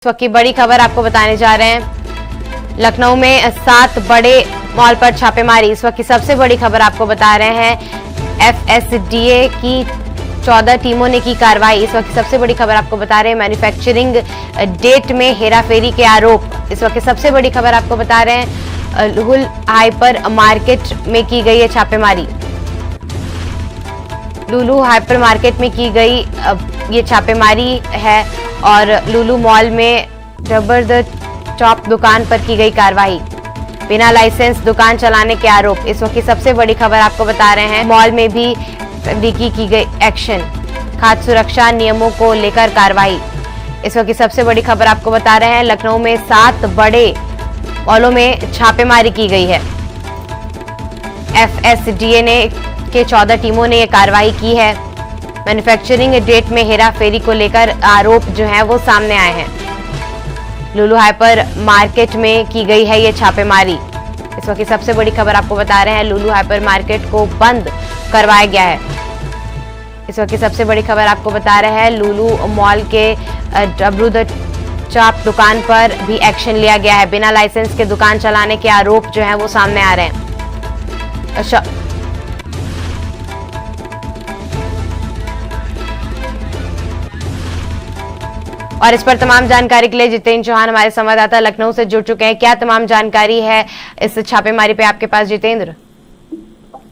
इस वक्त की बड़ी खबर आपको बताने जा रहे हैं। लखनऊ में 7 बड़े मॉल पर छापेमारी। इस वक्त की सबसे बड़ी खबर आपको बता रहे हैं। एफएसडीए की 14 टीमों ने की कार्रवाई। इस वक्त की सबसे बड़ी खबर आपको बता रहे हैं। मैन्युफैक्चरिंग डेट में हेराफेरी के आरोप। इस वक्त की सबसे बड़ी खबर आपको बता रहे हैं। लुलु हाइपर मार्केट में की गई है छापेमारी। लुलु हाइपर मार्केट में की गई ये छापेमारी है और लुलु मॉल में रबर द टॉप दुकान पर की गई कार्रवाई। बिना लाइसेंस दुकान चलाने के आरोप। इस वक्त की सबसे बड़ी खबर आपको बता रहे हैं। मॉल में भी की गई एक्शन। खाद्य सुरक्षा नियमों को लेकर कार्रवाई। इस वक्त की सबसे बड़ी खबर आपको बता रहे हैं। लखनऊ में 7 बड़े मॉलों में छापेमारी की गई है। एफएसडीए ने के 14 टीमों ने यह कार्रवाई की है। मैन्युफैक्चरिंग डेट में हेराफेरी को लेकर आरोप जो है वो सामने आए हैं। लुलु हाइपर मार्केट में की गई है ये छापेमारी। इस वक्त की सबसे बड़ी खबर आपको बता रहे हैं। लुलु हाइपर मार्केट को बंद करवाया गया है। इस वक्त की सबसे बड़ी खबर आपको बता रहे हैं। लुलु मॉल के रबर द टॉप दुकान पर भी एक्शन लिया गया है। बिना लाइसेंस के दुकान चलाने के आरोप जो है वो सामने आ रहे हैं। अच्छा, और इस पर तमाम जानकारी के लिए जितेंद्र चौहान हमारे संवाददाता लखनऊ से जुड़ चुके हैं। क्या तमाम जानकारी है इस छापेमारी पे आपके पास जितेंद्र?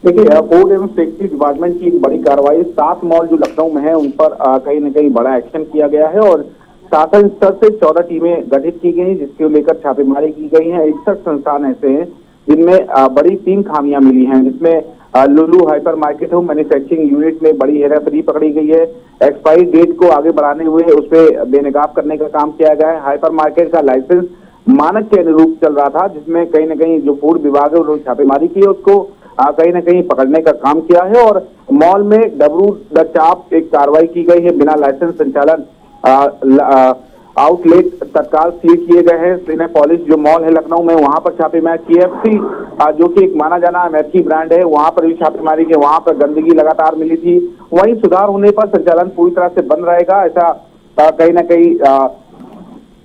देखिए, फूड एवं सेफ्टी डिपार्टमेंट की एक बड़ी कार्रवाई। 7 मॉल जो लखनऊ में है उन पर कहीं न कहीं बड़ा एक्शन किया गया है और शासन स्तर से 14 टीमें गठित की गई, जिसको लेकर छापेमारी की गई है। 61 संस्थान ऐसे हैं जिनमें बड़ी 3 खामियां मिली हैं, जिसमें लुलु हाइपर मार्केट हो मैन्युफैक्चरिंग यूनिट में बड़ी हेराफेरी पकड़ी गई है। एक्सपायरी डेट को आगे बढ़ाने हुए उस पर बेनकाब करने का काम किया गया है। हाइपर मार्केट का लाइसेंस मानक के अनुरूप चल रहा था, जिसमें कहीं न कहीं जो फूड विभाग है उन्होंने छापेमारी की है, उसको कहीं न कहीं पकड़ने का काम किया है। और मॉल में रबर द टॉप एक कार्रवाई की गई है। बिना लाइसेंस संचालन आउटलेट तत्काल सील किए गए हैं। सिनेपोलिस जो मॉल है लखनऊ में, वहां पर छापेमारी KFC जो कि एक माना जाना अमेरिकी ब्रांड है, वहां पर भी छापेमारी की। वहां पर गंदगी लगातार मिली थी। वहीं सुधार होने पर संचालन पूरी तरह से बंद रहेगा, ऐसा कहीं न कहीं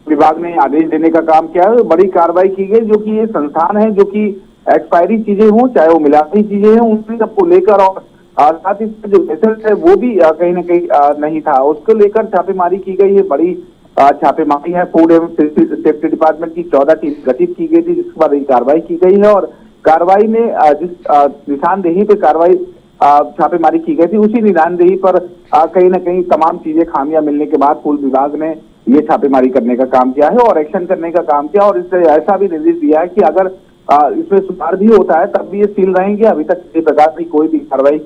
विभाग ने आदेश देने का काम किया है। बड़ी कार्रवाई की गई, जो कि ये संस्थान है जो कि एक्सपायरी चीजें हों चाहे वो मिलावटी चीजें हैं, उन सबको लेकर और साथ ही जो लाइसेंस है वो भी कहीं न कहीं नहीं था, उसको लेकर छापेमारी की गई है। बड़ी छापेमारी है। फूड एवं सेफ्टी डिपार्टमेंट की 14 टीम गठित की गई थी, जिसके बाद कार्रवाई की गई है। और कार्रवाई में जिस निशानदेही पे कार्रवाई छापेमारी की गई थी, उसी निशानदेही पर कहीं न कहीं तमाम चीजें खामियां मिलने के बाद फूड विभाग ने ये छापेमारी करने का काम किया है और एक्शन करने का काम किया। और इससे ऐसा भी निर्देश दिया है कि अगर इसमें सुधार भी होता है तब भी ये सील रहेंगे। अभी तक किसी प्रकार की कोई भी कार्रवाई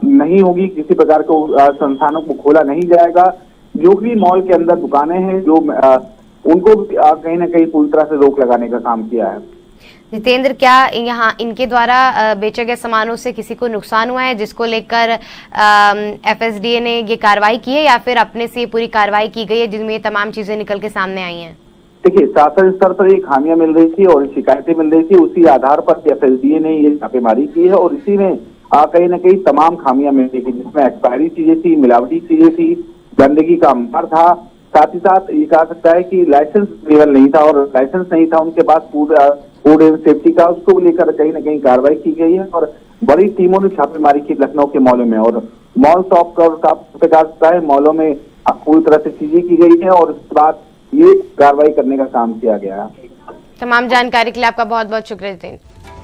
नहीं होगी, किसी प्रकार को संस्थानों को खोला नहीं जाएगा। जो भी मॉल के अंदर दुकानें हैं जो उनको कहीं न कहीं पूरी तरह से रोक लगाने का काम किया है। जितेंद्र, क्या यहाँ इनके द्वारा बेचे गए सामानों से किसी को नुकसान हुआ है, जिसको लेकर एफएसडीए ने ये कार्रवाई की है, या फिर अपने से पूरी कार्रवाई की गई है जिनमें ये तमाम चीजें निकल के सामने आई हैं? देखिए, शासन स्तर पर ये खामियां मिल रही थी और शिकायतें मिल रही थी, उसी आधार पर एफएसडीए ने ये छापेमारी की है और इसी में कहीं न कहीं तमाम खामियां मिल रही थी, जिसमें एक्सपायरी चीजें थी, मिलावटी चीजें थी, गंदगी का अंबार था। साथ ही साथ ये कहा सकता है कि लाइसेंस लेवल नहीं था और लाइसेंस नहीं था उनके पास फूड एवं सेफ्टी का, उसको लेकर कहीं न कहीं कार्रवाई की गई है। और बड़ी टीमों ने छापेमारी की लखनऊ के मॉलों में और मॉल शॉप का कहा सकता है मॉलों में पूरी तरह से चीजें की गई है और उसके बाद ये कार्रवाई करने का काम किया गया है। तमाम जानकारी के लिए आपका बहुत बहुत शुक्रिया जितेंद्र।